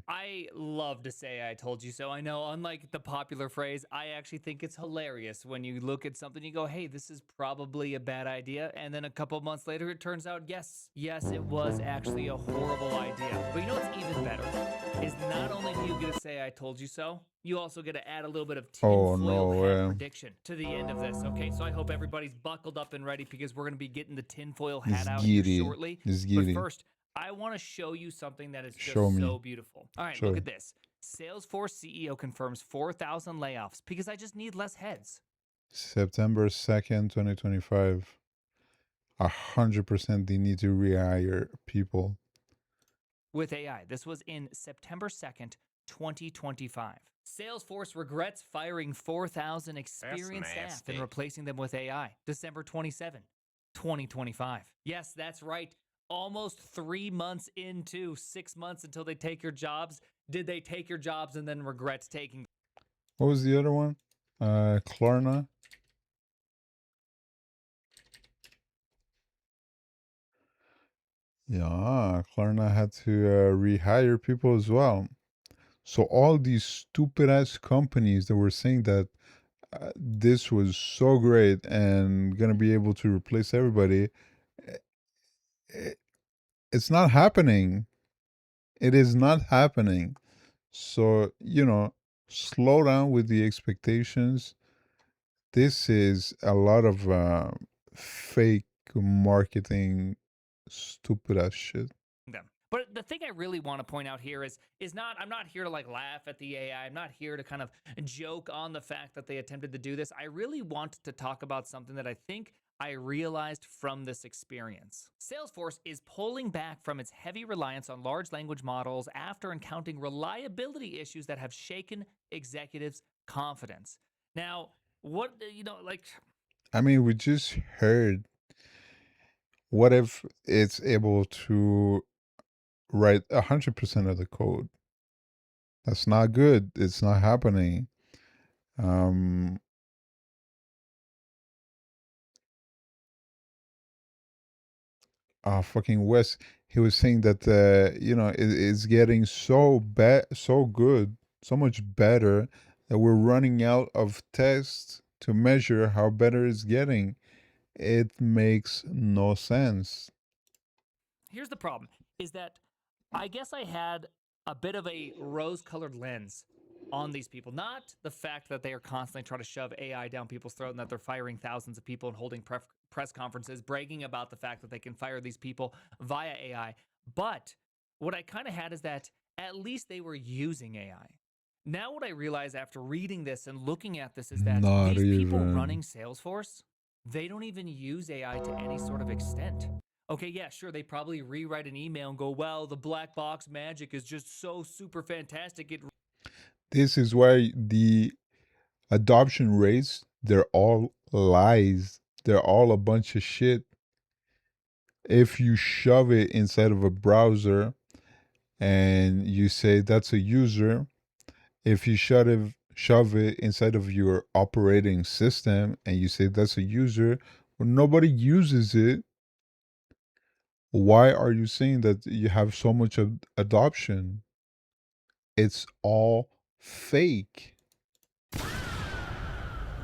I love to say I told you so. I know, unlike the popular phrase, I actually think it's hilarious when you look at something, you go, hey, this is probably a bad idea. And then a couple months later, it turns out, yes, it was actually a horrible idea. But you know what's even better? Is not only do you get to say I told you so, you also get to add a little bit of Oh tinfoil no hat way. prediction to the end of this. Okay, so I hope everybody's buckled up and ready because we're going to be getting the tinfoil hat It's out here giddy. shortly. It's But giddy. first, I want to show you something that is Show just me. so beautiful. All right, look Show. at this. Salesforce CEO confirms 4,000 layoffs because I just need less heads. September 2nd, 2025. 100% they need to rehire people. With AI. This was in September 2nd, 2025. Salesforce regrets firing 4,000 experienced staff and replacing them with AI. December 27, 2025. Yes, that's right. Almost 3 months into 6 months until they take your jobs. Did they take your jobs and then regret taking? What was the other one? Klarna. Yeah, Klarna had to rehire people as well. So all these stupid ass companies that were saying that this was so great and gonna be able to replace everybody, i- i- it's not happening. It is not happening. So, slow down with the expectations. This is a lot of fake marketing, stupid ass shit. Them. But the thing I really want to point out here is not I'm not here to like laugh at the AI. I'm not here to kind of joke on the fact that they attempted to do this. I really want to talk about something that I think I realized from this experience. Salesforce is pulling back from its heavy reliance on large language models after encountering reliability issues that have shaken executives' confidence. Now, what like I mean, we just heard, what if it's able to write 100% of the code? That's not good. It's not happening. Um, fucking Wes, he was saying that it's getting so bad, so good, so much better that we're running out of tests to measure how better it's getting. It makes no sense. here's the problem is that I guess I had a bit of a rose colored lens on these people. Not the fact that they are constantly trying to shove AI down people's throat and that they're firing thousands of people and holding press conferences, bragging about the fact that they can fire these people via AI. But what I kind of had is that at least they were using AI. Now, what I realize after reading this and looking at this is that Not these people running even. Salesforce, they don't even use AI to any sort of extent. Okay, yeah, sure, they probably rewrite an email and go, well, the black box magic is just so super fantastic. It This is why the adoption rates, they're all lies. They're all a bunch of shit. If you shove it inside of a browser and you say that's a user, if you shove it inside of your operating system and you say that's a user, well, nobody uses it. Why are you saying that you have so much of adoption? It's all fake.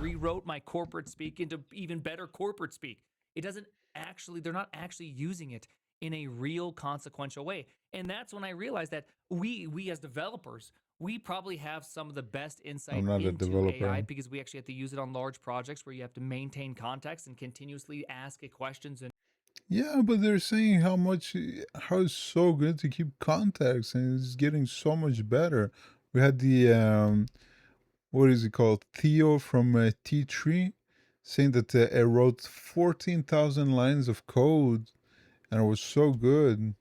rewrote my corporate speak into even better corporate speak. It doesn't actually, they're not actually using it in a real consequential way. And that's when I realized that we as developers, we probably have some of the best I'm insight not a into AI developer. because we actually have to use it on large projects where you have to maintain context and continuously ask it questions and Yeah, but they're saying how it's so good to keep context and it's getting so much better. We had the what is it called, Theo from T3, saying that it wrote 14,000 lines of code and it was so good.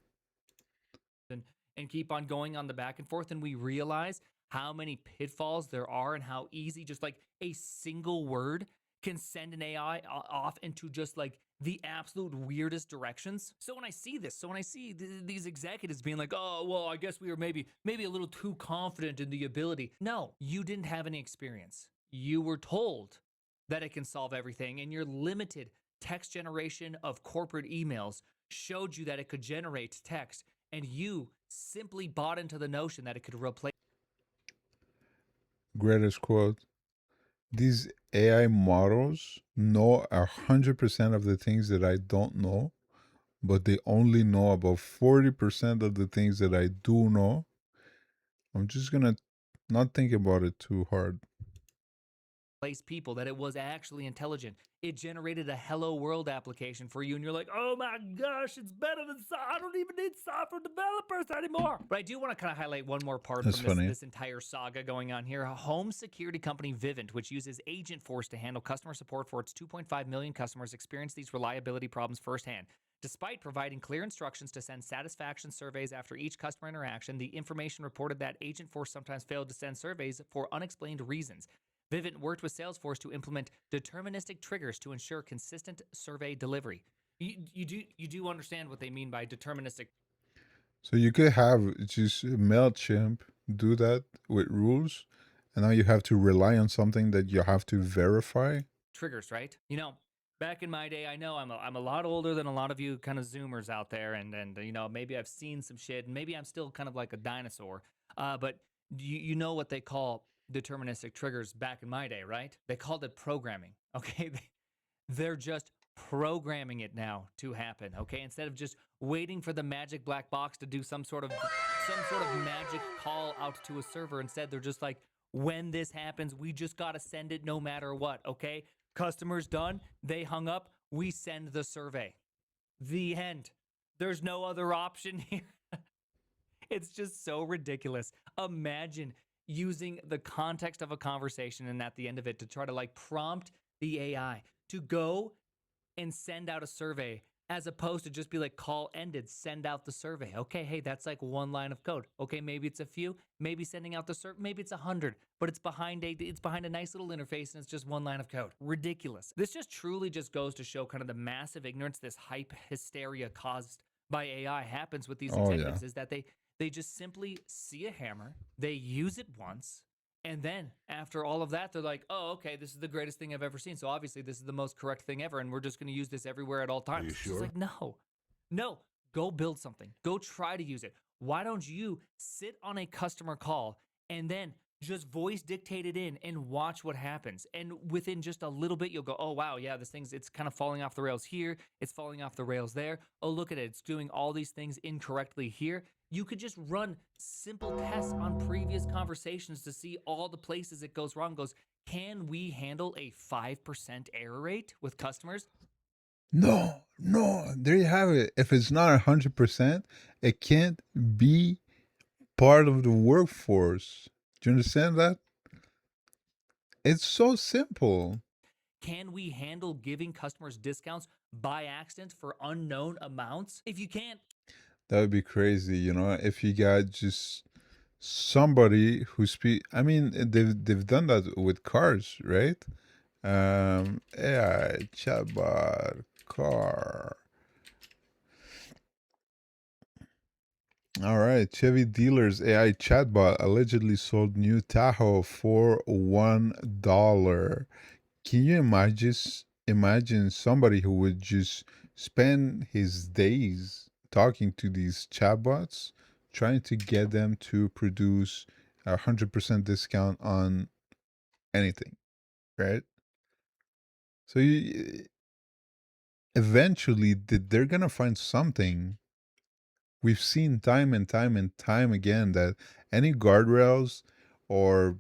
and and keep on going on the back and forth, and we realize how many pitfalls there are and how easy just like a single word can send an AI off into just like the absolute weirdest directions. So when I see this, so when I see these executives being like, "Oh, well, I guess we were maybe a little too confident in the ability." No, you didn't have any experience. You were told that it can solve everything, and your limited text generation of corporate emails showed you that it could generate text, and you simply bought into the notion that it could replace Greatest quote. These AI models know 100% of the things that I don't know, but they only know about 40% of the things that I do know. I'm just gonna not think about it too hard. people, that it was actually intelligent. It generated a hello world application for you, and you're like, oh my gosh, it's better than I don't even need software developers anymore. But I do want to kind of highlight one more part That's from this, funny. this entire saga going on here. A home security company, Vivint, which uses Agentforce to handle customer support for its 2.5 million customers, experienced these reliability problems firsthand. Despite providing clear instructions to send satisfaction surveys after each customer interaction, the information reported that Agentforce sometimes failed to send surveys for unexplained reasons. Vivint worked with Salesforce to implement deterministic triggers to ensure consistent survey delivery. You do understand what they mean by deterministic So you could have just MailChimp do that with rules, and now you have to rely on something that you have to verify. triggers, right? Back in my day, I know I'm a lot older than a lot of you kind of Zoomers out there, and maybe I've seen some shit, and maybe I'm still kind of like a dinosaur. But you know what they call deterministic triggers back in my day, right? They called it programming. Okay, they're just programming it now to happen. Okay, instead of just waiting for the magic black box to do some sort of magic call out to a server. Instead, they're just like, when this happens, we just gotta send it no matter what. Okay, customers done, they hung up, we send the survey. The end. There's no other option here. It's just so ridiculous. Imagine using the context of a conversation and at the end of it to try to like prompt the AI to go and send out a survey, as opposed to just be like, call ended, send out the survey. Okay, hey, that's like one line of code. Okay, maybe it's a few, maybe sending out the survey, maybe it's 100, but it's behind a nice little interface and it's just one line of code. Ridiculous. This just truly just goes to show kind of the massive ignorance, this hype hysteria caused by AI happens with these Oh yeah. executives, is that they just simply see a hammer, they use it once, and then after all of that, they're like, oh, okay, this is the greatest thing I've ever seen. So obviously, this is the most correct thing ever. And we're just going to use this everywhere at all times. you It's sure? like, no, go build something. Go try to use it. Why don't you sit on a customer call and then just voice dictate it in and watch what happens? And within just a little bit, you'll go, oh, wow, yeah, it's kind of falling off the rails here. It's falling off the rails there. Oh, look at it. It's doing all these things incorrectly here. You could just run simple tests on previous conversations to see all the places it goes wrong. Goes, can we handle a 5% error rate with customers? No, no. There you have it. If it's not 100%, it can't be part of the workforce. Do you understand that? It's so simple. Can we handle giving customers discounts by accident for unknown amounts? If you can't, That would be crazy, if you got just somebody who speak. I mean, they've done that with cars, right? AI chatbot car. All right, Chevy dealers AI chatbot allegedly sold new Tahoe for $1. Can you imagine somebody who would just spend his days talking to these chatbots, trying to get them to produce 100% discount on anything, right? So eventually they're gonna find something. We've seen time and time and time again that any guardrails or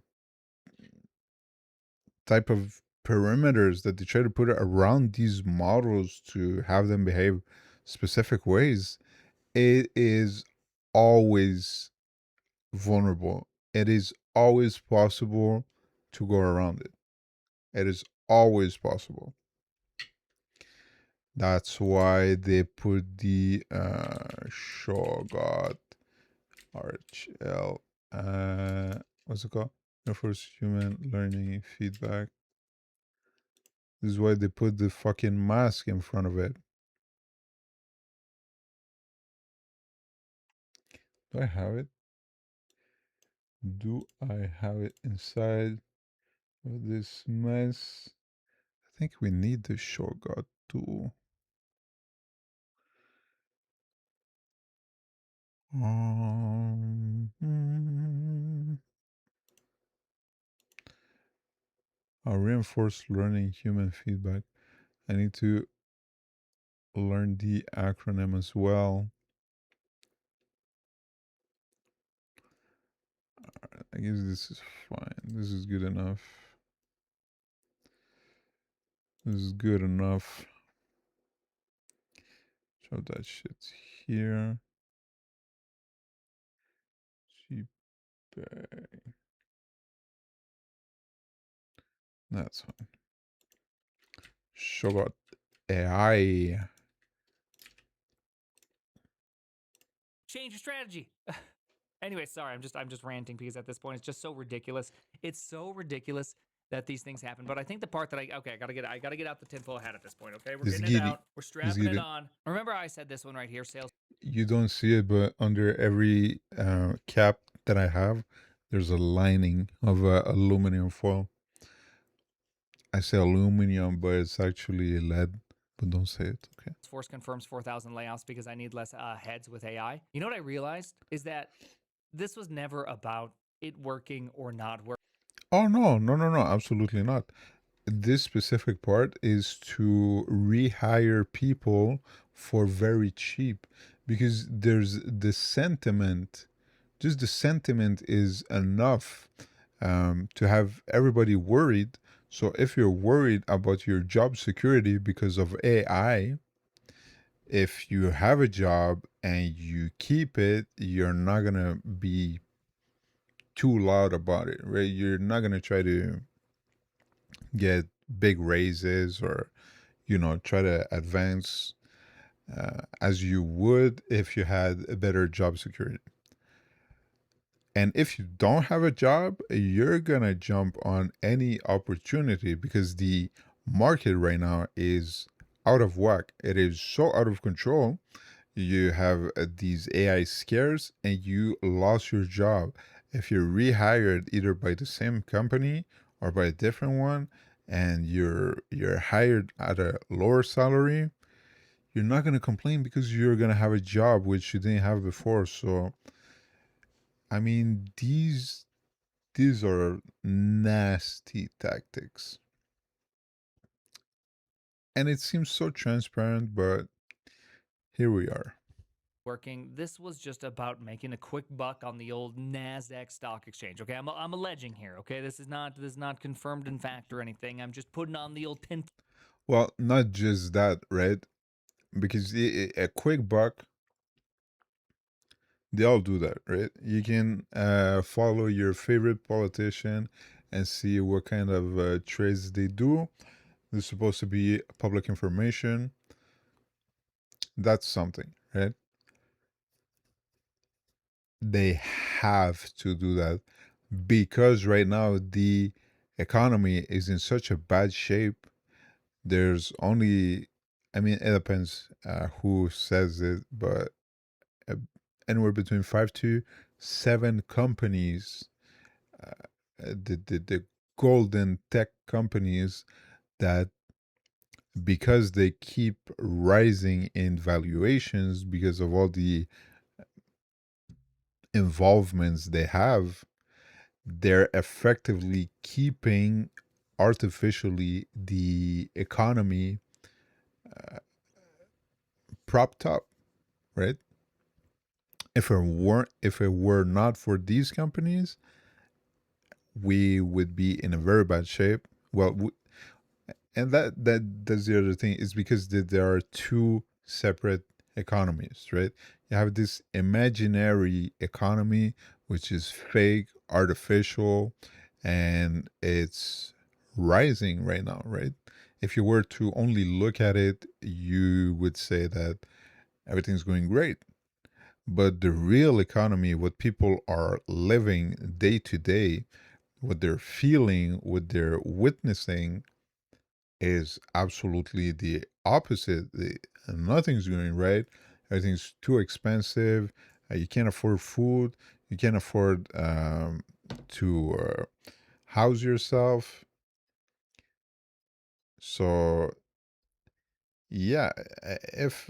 type of perimeters that they try to put around these models to have them behave specific ways, it is always vulnerable. It is always possible to go around it. It is always possible. That's why they put the Shogot RHL, what's it called? Reinforce human learning feedback. This is why they put the fucking mask in front of it. Do I have it? Do I have it inside of this mess? I think we need the Shogot tool. Hmm. Reinforced learning human feedback. I need to learn the acronym as well. I guess this is fine. This is good enough. This is good enough. Show that shit here. GPay. That's fine. Shogot AI. Change your strategy. Anyway, sorry, I'm just ranting because at this point it's just so ridiculous. It's so ridiculous that these things happen. But I think the part that I gotta get out the tinfoil hat at this point. Okay, we're It's getting it giddy. out. We're It's strapping it giddy. on. Remember, I said this one right here. Sales You don't see it, but under every cap that I have, there's a lining of aluminum foil. I say aluminum, but it's actually lead. But don't say it, okay? Force confirms 4,000 layoffs because I need less heads with AI. You know what I realized is that this was never about it working or not working. Oh no, absolutely not. This specific part is to rehire people for very cheap because there's the sentiment, just the sentiment is enough to have everybody worried. So if you're worried about your job security because of AI, if you have a job and you keep it, you're not gonna be too loud about it, right? You're not gonna try to get big raises or try to advance as you would if you had a better job security. And if you don't have a job, you're gonna jump on any opportunity because the market right now is out of whack. It is so out of control. You have these AI scares and you lost your job. If you're rehired either by the same company or by a different one and you're hired at a lower salary, you're not going to complain because you're going to have a job which you didn't have before. So I mean, these are nasty tactics. And it seems so transparent, but here we are. Working. This was just about making a quick buck on the old Nasdaq Stock Exchange. Okay, I'm alleging here. Okay, this is not confirmed in fact or anything. I'm just putting on the old tin. Well, not just that, right? Because a quick buck, they all do that, right? You can follow your favorite politician and see what kind of trades they do. This is supposed to be public information. That's something, right? They have to do that because right now the economy is in such a bad shape. There's only, I mean, it depends who says it, but uh, anywhere between 5 to 7 companies, the golden tech companies that because they keep rising in valuations because of all the involvements they have, they're effectively keeping artificially the economy propped up, right? If it were not for these companies, we would be in a very bad shape. Well, and that's the other thing is because there are two separate economies, right? You have this imaginary economy which is fake, artificial, and it's rising right now, right? If you were to only look at it, you would say that everything's going great. But the real economy, what people are living day to day, what they're feeling, what they're witnessing, is absolutely the opposite. Nothing's going right. Everything's too expensive. You can't afford food. You can't afford to house yourself. So, yeah, if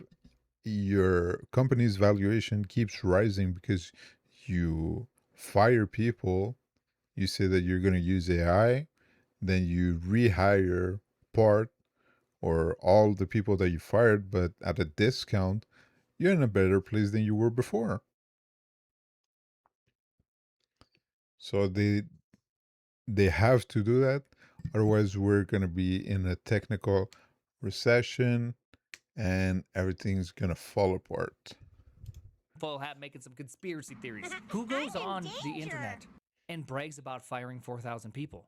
your company's valuation keeps rising because you fire people, you say that you're going to use AI, then you rehire part or all the people that you fired, but at a discount, you're in a better place than you were before. So they have to do that. Otherwise, we're going to be in a technical recession and everything's going to fall apart. Full hat making some conspiracy theories. Who goes I'm in on the danger. internet and brags about firing 4,000 people?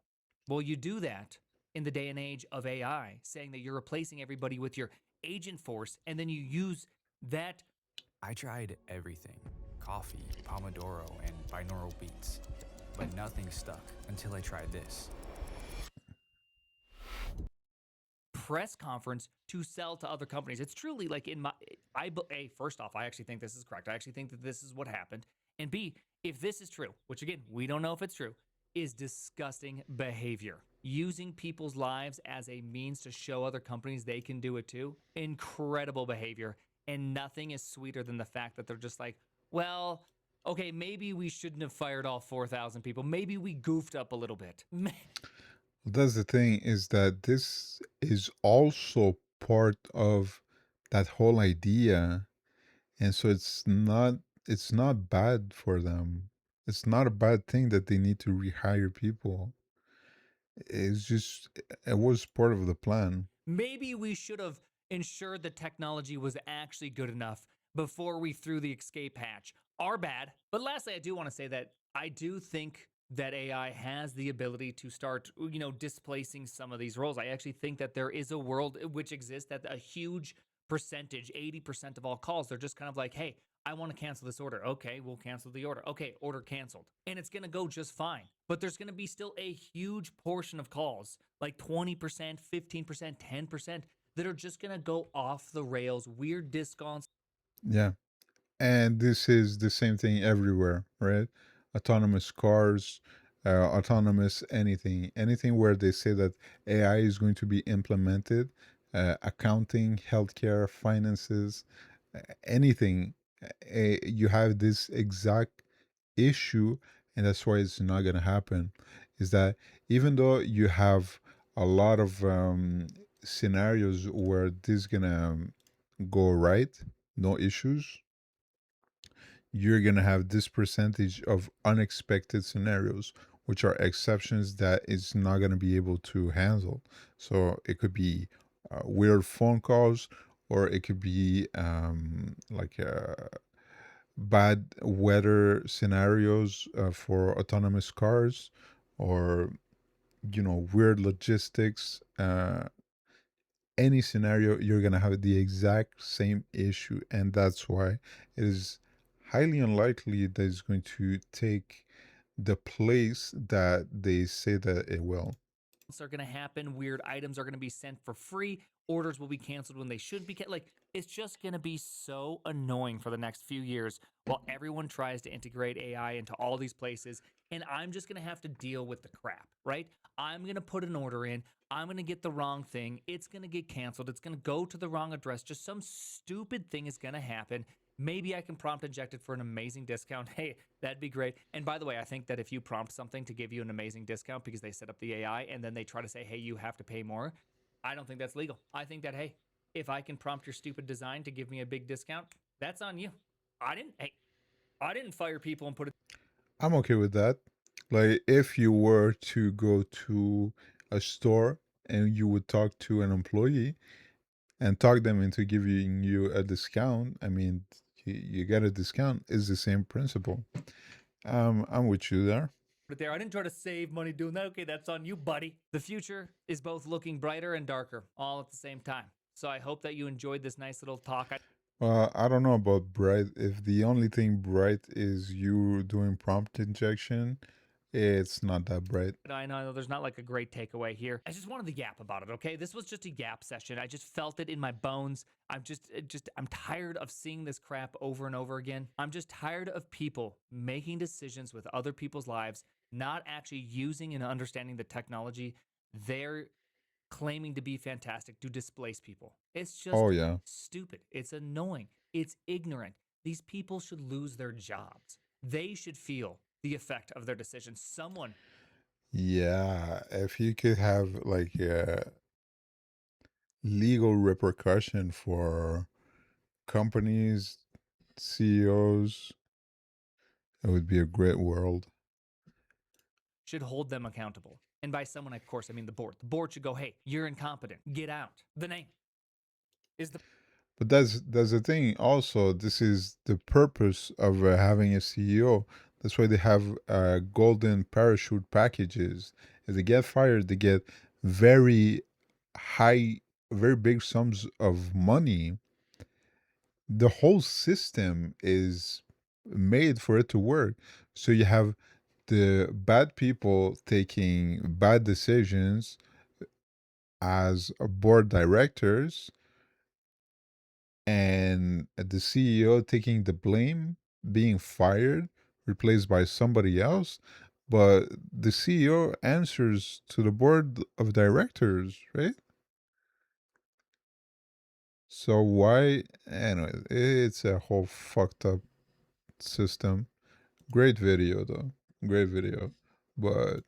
Well, you do that in the day and age of AI, saying that you're replacing everybody with your agent force, and then you use that. I tried everything: coffee, Pomodoro, and binaural beats. But nothing stuck until I tried this. Press conference to sell to other companies. It's truly like first off, I actually think this is correct. I actually think that this is what happened. And B, if this is true, which again, we don't know if it's true, is disgusting behavior. Using people's lives as a means to show other companies they can do it too. Incredible behavior. And nothing is sweeter than the fact that they're just like, well, okay, maybe we shouldn't have fired all 4,000 people. Maybe we goofed up a little bit. That's the thing, is that this is also part of that whole idea. And so it's not bad for them. It's not a bad thing that they need to rehire people. It's just it was part of the plan. Maybe we should have ensured the technology was actually good enough before we threw the escape hatch. Our bad. But lastly, I do want to say that I do think that AI has the ability to start, displacing some of these roles. I actually think that there is a world which exists that a huge percentage, 80% of all calls, they're just kind of like, hey, I want to cancel this order. Okay, we'll cancel the order. Okay, order canceled. And it's going to go just fine. But there's going to be still a huge portion of calls, like 20%, 15%, 10%, that are just going to go off the rails, weird discounts. Yeah. And this is the same thing everywhere, right? Autonomous cars, autonomous anything where they say that AI is going to be implemented, accounting, healthcare, finances, anything. You have this exact issue, and that's why it's not going to happen. Is that even though you have a lot of scenarios where this is going to go right, no issues, you're going to have this percentage of unexpected scenarios, which are exceptions that it's not going to be able to handle. So it could be weird phone calls, or it could be like bad weather scenarios for autonomous cars, or weird logistics. Any scenario, you're going to have the exact same issue, and that's why it is highly unlikely that it's going to take the place that they say that it will. Are going to happen. Weird items are going to be sent for free. Orders will be canceled when they should be. Like, it's just going to be so annoying for the next few years while everyone tries to integrate AI into all these places. And I'm just going to have to deal with the crap, right? I'm going to put an order in. I'm going to get the wrong thing. It's going to get canceled. It's going to go to the wrong address. Just some stupid thing is going to happen. Maybe I can prompt inject it for an amazing discount. Hey, that'd be great. And by the way, I think that if you prompt something to give you an amazing discount because they set up the AI and then they try to say, hey, you have to pay more, I don't think that's legal. I think that, hey, if I can prompt your stupid design to give me a big discount, that's on you. I didn't fire people and put it. I'm okay with that. Like, if you were to go to a store and you would talk to an employee and talk them into giving you a discount, I mean, you get a discount, is the same principle. I'm with you there. There. I didn't try to save money doing that. Okay, that's on you, buddy. The future is both looking brighter and darker all at the same time. So I hope that you enjoyed this nice little talk. Well, I don't know about bright. If the only thing bright is you doing prompt injection, it's not that bright. I know there's not like a great takeaway here. I just wanted to yap about it, okay? This was just a yap session. I just felt it in my bones. I'm tired of seeing this crap over and over again. I'm just tired of people making decisions with other people's lives, not actually using and understanding the technology they're claiming to be fantastic to displace people. It's just Oh yeah. stupid. It's annoying. It's ignorant. These people should lose their jobs. They should feel the effect of their decisions. Someone Yeah, if you could have like a legal repercussion for companies, CEOs, it would be a great world. should hold them accountable. And by someone, of course, I mean the board. The board should go, hey, you're incompetent. Get out. The name is the But that's the thing. Also, this is the purpose of having a CEO. That's why they have golden parachute packages. If they get fired, they get very high, very big sums of money. The whole system is made for it to work. So you have the bad people taking bad decisions as board directors, and the CEO taking the blame, being fired, replaced by somebody else. But the CEO answers to the board of directors, right? So why? Anyway, it's a whole fucked up system. Great video though, great video, but